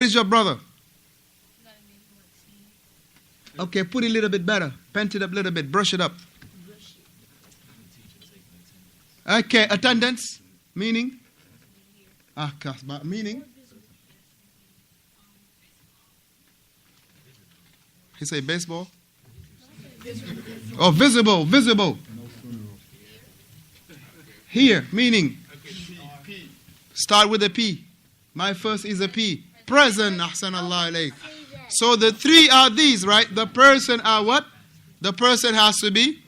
is your brother? Okay, put it a little bit better. Paint it up a little bit. Brush it up. Okay, attendance. Meaning? Meaning? He say baseball? Oh, visible, visible. Here, meaning? Start with a P. My first is a P. Present. Ahsanallah alayk. So the three are these, right? The person are what? The person has to be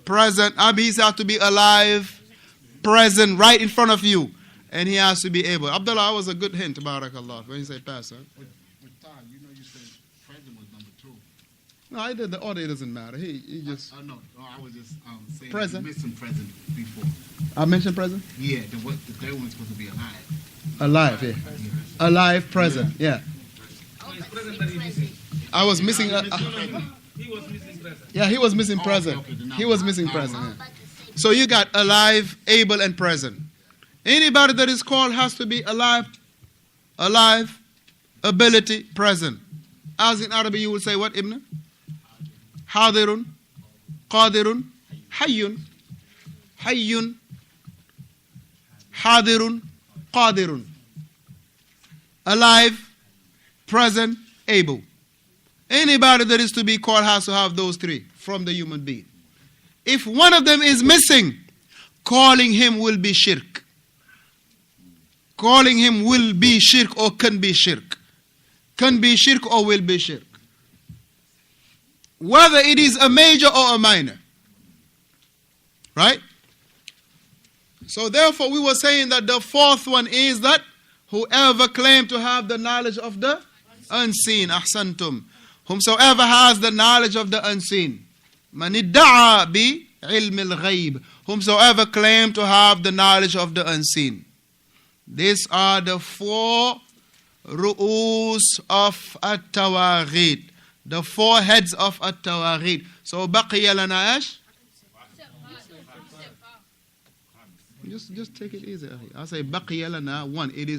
present. He has to be alive, present, right in front of you. And he has to be able. Abdullah, that was a good hint, barakallah, when you say pastor. With time, you said present was number 2. No, I did the order, it doesn't matter. He just... No, I was just saying present. You missing present before. I mentioned present? Yeah, the third one's supposed to be alive. Alive, yeah. Alive, present, yeah. I was missing... He was missing present. Yeah, he was missing present. He was missing present, yeah. So you got alive, able, and present. Anybody that is called has to be alive, ability, present. As in Arabic, you would say what, Ibn? Hadirun, Qadirun, Hayyun, Hayyun, Hadirun, Qadirun. Alive, present, able. Anybody that is to be called has to have those three from the human being. If one of them is missing, calling him will be shirk. Calling him will be shirk or can be shirk. Can be shirk or will be shirk. Whether it is a major or a minor. Right? So therefore we were saying that the fourth one is that whoever claimed to have the knowledge of the unseen. Ahsantum. Whomsoever has the knowledge of the unseen. Man idda'a bi ilm al-ghayb. Whomsoever claimed to have the knowledge of the unseen. These are the 4 ru'us of at-tawaghid. The 4 heads of at-tawaghid. So baqiya lana ash? Just take it easy. I say baqiya lana 1. It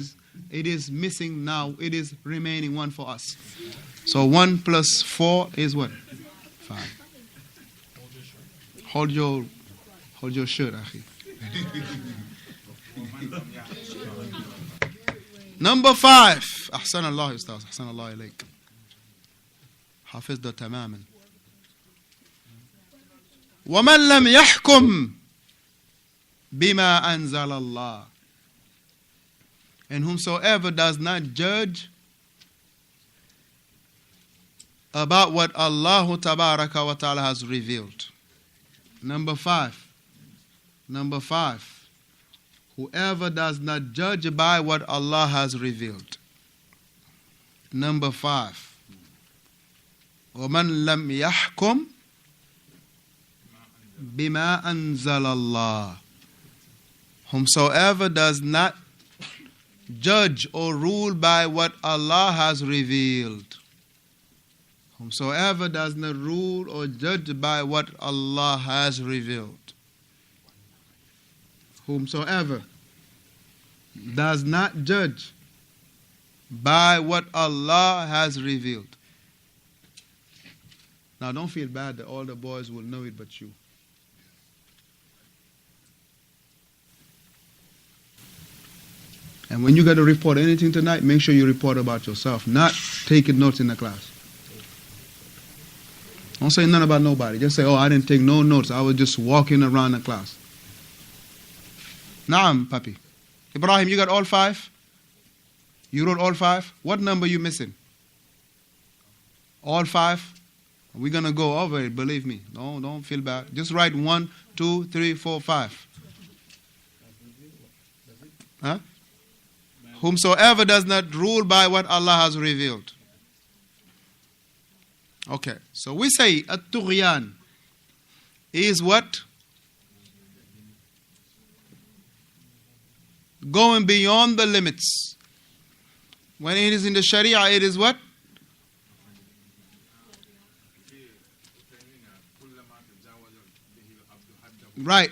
is missing now. It is remaining 1 for us. So 1 plus 4 is what? 5. Hold your shirt, akhi. Number 5. أحسن الله أستاذ. أحسن الله إليك. حفظت تماما. ومن لم يحكم بما أنزل الله. And whomsoever does not judge about what Allah Tabaraka wa Ta'ala has revealed. Number 5. Number 5. Whoever does not judge by what Allah has revealed. Number 5. وَمَنْ لَمْ يَحْكُمْ بِمَا أَنزَلَ اللَّهِ. Whomsoever does not judge or rule by what Allah has revealed. Whomsoever does not rule or judge by what Allah has revealed. Whomsoever does not judge by what Allah has revealed. Now don't feel bad that all the boys will know it but you. And when you got to report anything tonight, make sure you report about yourself, not taking notes in the class. Don't say nothing about nobody. Just say, oh, I didn't take no notes. I was just walking around the class. Naam, papi. Ibrahim, you got all 5? You wrote all 5? What number you missing? All 5? We're going to go over it, believe me. No, don't feel bad. Just write 1, 2, 3, 4, 5. Huh? Whomsoever does not rule by what Allah has revealed. Okay, so we say at-tughyan is what? Going beyond the limits. When it is in the Sharia, it is what? Right.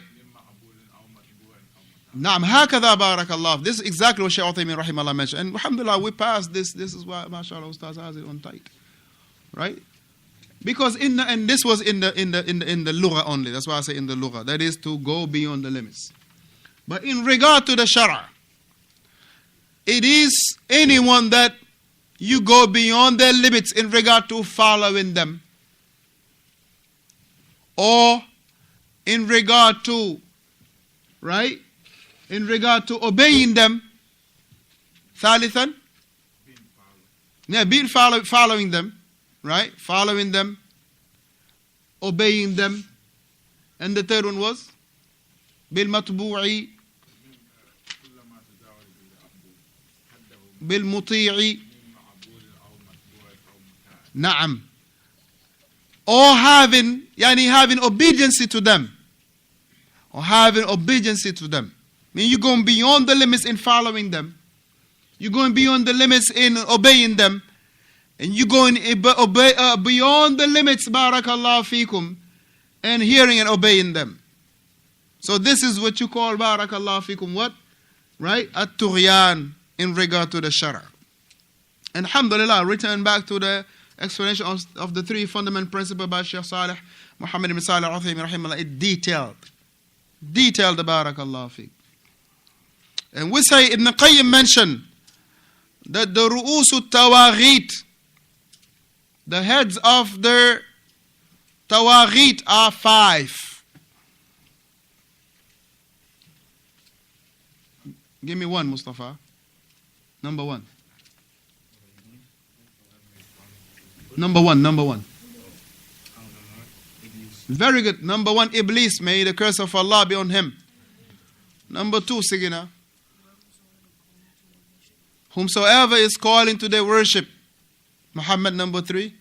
Naam, hakadha barakallah. This is exactly what Shaykh Uthaymeen rahimahullah mentioned. And alhamdulillah, we passed this. This is why, mashallah, Ustaz has it on tight. Right? Because and this was in the lugha only. That's why I say in the lugha. That is to go beyond the limits. But in regard to the shara, it is anyone that you go beyond their limits in regard to following them, or in regard to, right? In regard to obeying them. Thalithan? Following them, right? Following them, obeying them. And the third one was? Bil matbu'i, bil muti'i. Na'am. Or having obedience to them. Or having obedience to them. I mean, you're going beyond the limits in following them. You're going beyond the limits in obeying them. And you're going beyond the limits, barakallahu fikum, and hearing and obeying them. So this is what you call, barakallahu fikum, what? Right? At-tughyan in regard to the shara. And alhamdulillah, return back to the explanation of the three fundamental principles by Shaykh Salih, Muhammad ibn Salih al-Uthaymin rahimahullah. It detailed the barakallahu fikum. And we say Ibn Qayyim mentioned that the ru'usu tawaghit, the heads of the tawaghit are 5. Give me one, Mustafa. Number one. Number one. Very good. Number 1, Iblis. May the curse of Allah be on him. Number 2, Sigina. Whomsoever is calling to their worship. Muhammad, number 3.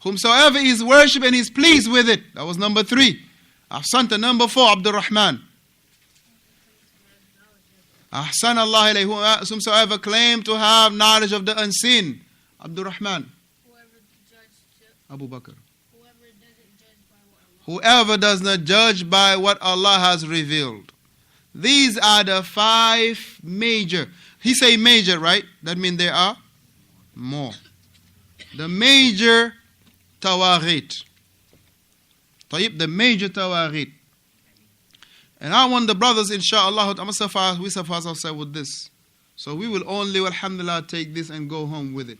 Whomsoever is worship and he's pleased with it. That was number 3. Ahsanta, number 4, Abdul Rahman. Ahsan Allah ilayhi. Whomsoever claim to have knowledge of the unseen. Abdul Rahman. Abu Bakr. Whoever does not judge by what Allah has revealed. These are the 5 major. He say major, right? That means there are more. The major tawaghit. The major tawaghit. And I want the brothers, inshallah, we suffice ourselves with this. So we will only, alhamdulillah, take this and go home with it.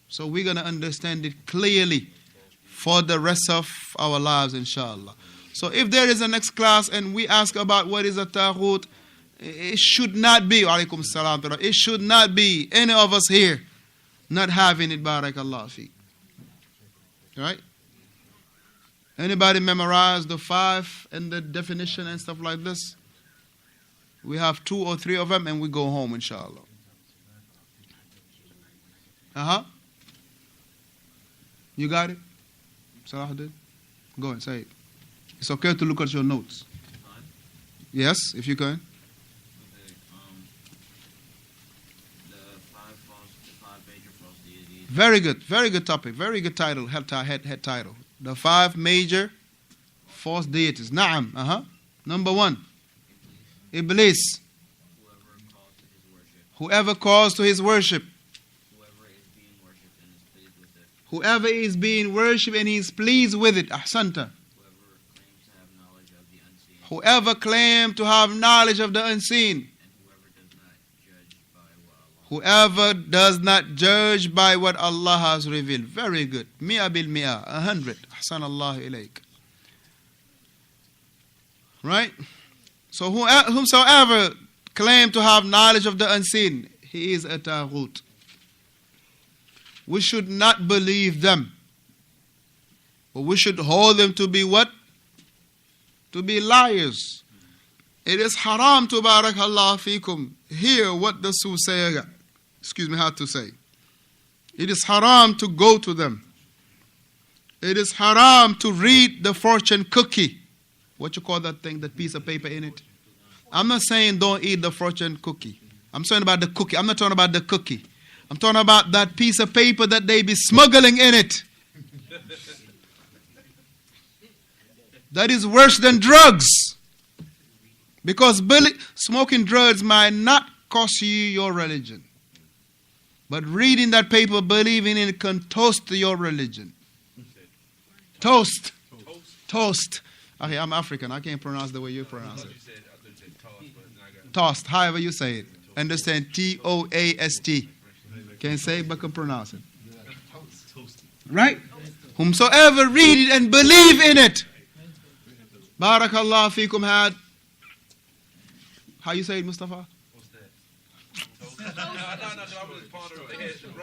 So we're going to understand it clearly for the rest of our lives, inshallah. So if there is a next class and we ask about what is a taghut, it should not be, alaykum salam, it should not be any of us here not having it, barakallah fi. Right? Anybody memorize the 5 and the definition and stuff like this? We have 2 or 3 of them and we go home, inshallah. You got it? Salahuddin? Go and say it. It's okay to look at your notes. Yes, if you can. The five major false deities. Very good topic. Very good title, head title. The 5 major false deities. Na'am. Number 1. Iblis. Whoever calls to his worship. Whoever is being worshipped and he is pleased with it. Ahsanta. Whoever claims to have knowledge of the unseen. Whoever does not judge by what Allah has revealed. Very good. Mi'a bil mi'a. 100. Ahsan Allah ilayk. Right? So whomsoever claim to have knowledge of the unseen, he is a taghut. We should not believe them. But we should hold them to be what? To be liars. It is haram to barakallah fikum. Hear what the soothsayer, had to say. It is haram to go to them. It is haram to read the fortune cookie. What you call that thing, that piece of paper in it? I'm not saying don't eat the fortune cookie. I'm saying about the cookie. I'm not talking about the cookie. I'm talking about that piece of paper that they be smuggling in it. That is worse than drugs. Because smoking drugs might not cost you your religion. But reading that paper, believing in it can toast your religion. Toast. Toast. Okay, I'm African. I can't pronounce the way you pronounce it. Toast, however you say it. Understand? T-O-A-S-T. Can't say it, but can pronounce it. Right? Whomsoever read it and believe in it. Barakallah fikum had. How you say it, Mustafa?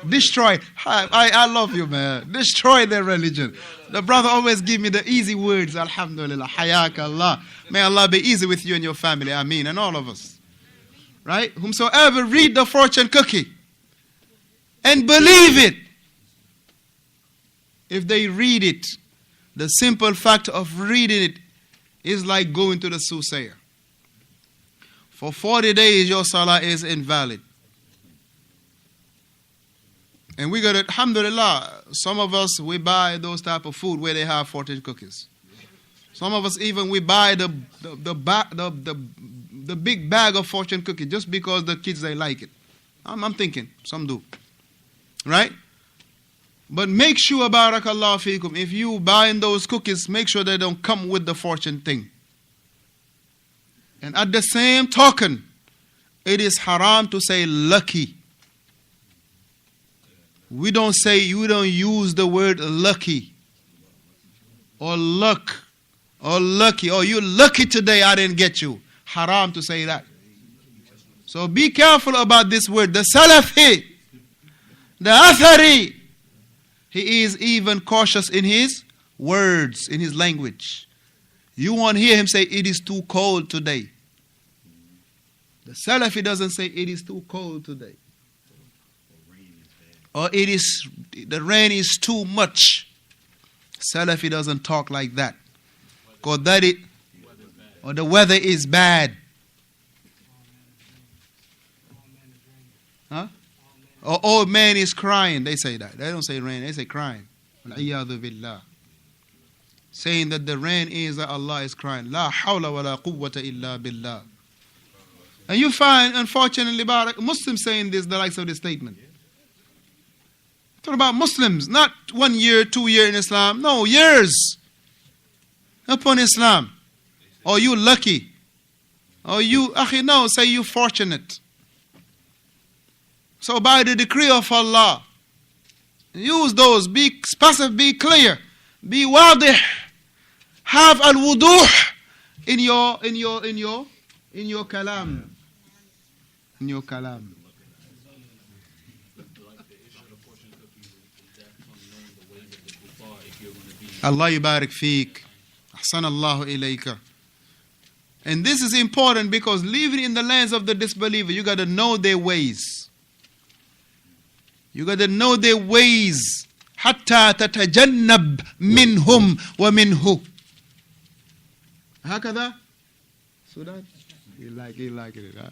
Destroy. I love you, man. Destroy their religion. The brother always give me the easy words. Alhamdulillah. Hayak Allah. May Allah be easy with you and your family. Ameen. And all of us. Right? Whomsoever read the fortune cookie and believe it. If they read it, the simple fact of reading it is like going to the soothsayer. For 40 days your salah is invalid. And we got it, alhamdulillah, some of us, we buy those type of food where they have fortune cookies. Some of us even, we buy the big bag of fortune cookies just because the kids, they like it. I'm thinking, some do. Right? But make sure, barakallah fikum, if you buying those cookies, make sure they don't come with the fortune thing. And at the same token, it is haram to say lucky. We don't use the word lucky or luck or lucky or you lucky today I didn't get you. Haram to say that. So be careful about this word. The Salafi, the Athari, he is even cautious in his words, in his language. You won't hear him say it is too cold today. The Salafi doesn't say it is too cold today. Or the rain is too much. Salafi doesn't talk like that. Or the weather is bad. Huh? Or old man is crying. They say that. They don't say rain, they say crying. Saying that the rain is that Allah is crying. La hawla wa la quwwata illa billah. And you find, unfortunately, Muslims saying this, the likes of this statement. Talking about Muslims, not 1 year, 2 years in Islam. No, years upon Islam. Or you lucky. Or you, no, say you fortunate. So by the decree of Allah, use those, be specific, be clear, be wadih, have al-wuduh in your kalam. In your kalam. Allah yubarik feek. Ahsan Allahu ilayka. And this is important because living in the lands of the disbeliever, you got to know their ways. You got to know their ways. حتى تتجنب منهم ومنه. هكذا? Sudan? You like it. Huh?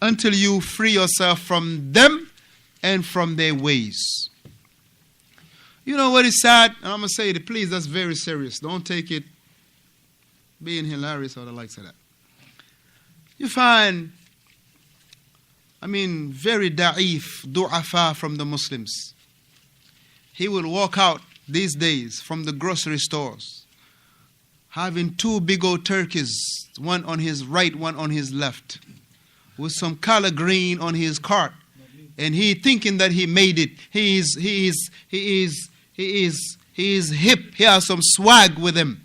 Until you free yourself from them and from their ways. You know what is sad? And I'm going to say it, please, that's very serious. Don't take it being hilarious or the likes of that. You find, very da'if, du'afa from the Muslims. He will walk out these days from the grocery stores, having 2 big old turkeys, one on his right, one on his left, with some color green on his cart. And he thinking that he made it. He is hip. He has some swag with him.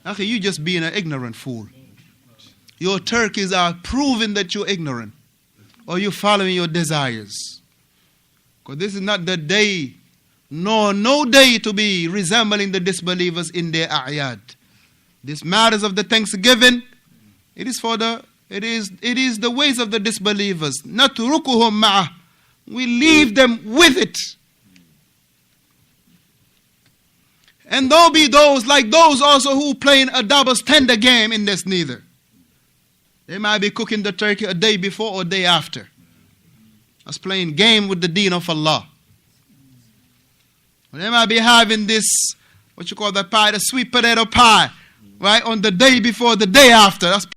Okay, you just being an ignorant fool. Your turkeys are proving that you're ignorant. Or you're following your desires. Because this is not the day, no day to be resembling the disbelievers in their a'yad. This matters of the Thanksgiving, it is the ways of the disbelievers. Natrukuhum ma'ah. We leave them with it. And there'll be those like those also who playing a double standard game in this neither. They might be cooking the turkey a day before or a day after. That's playing game with the deen of Allah. They might be having this, what you call that pie, the sweet potato pie, right, on the day before, the day after. That's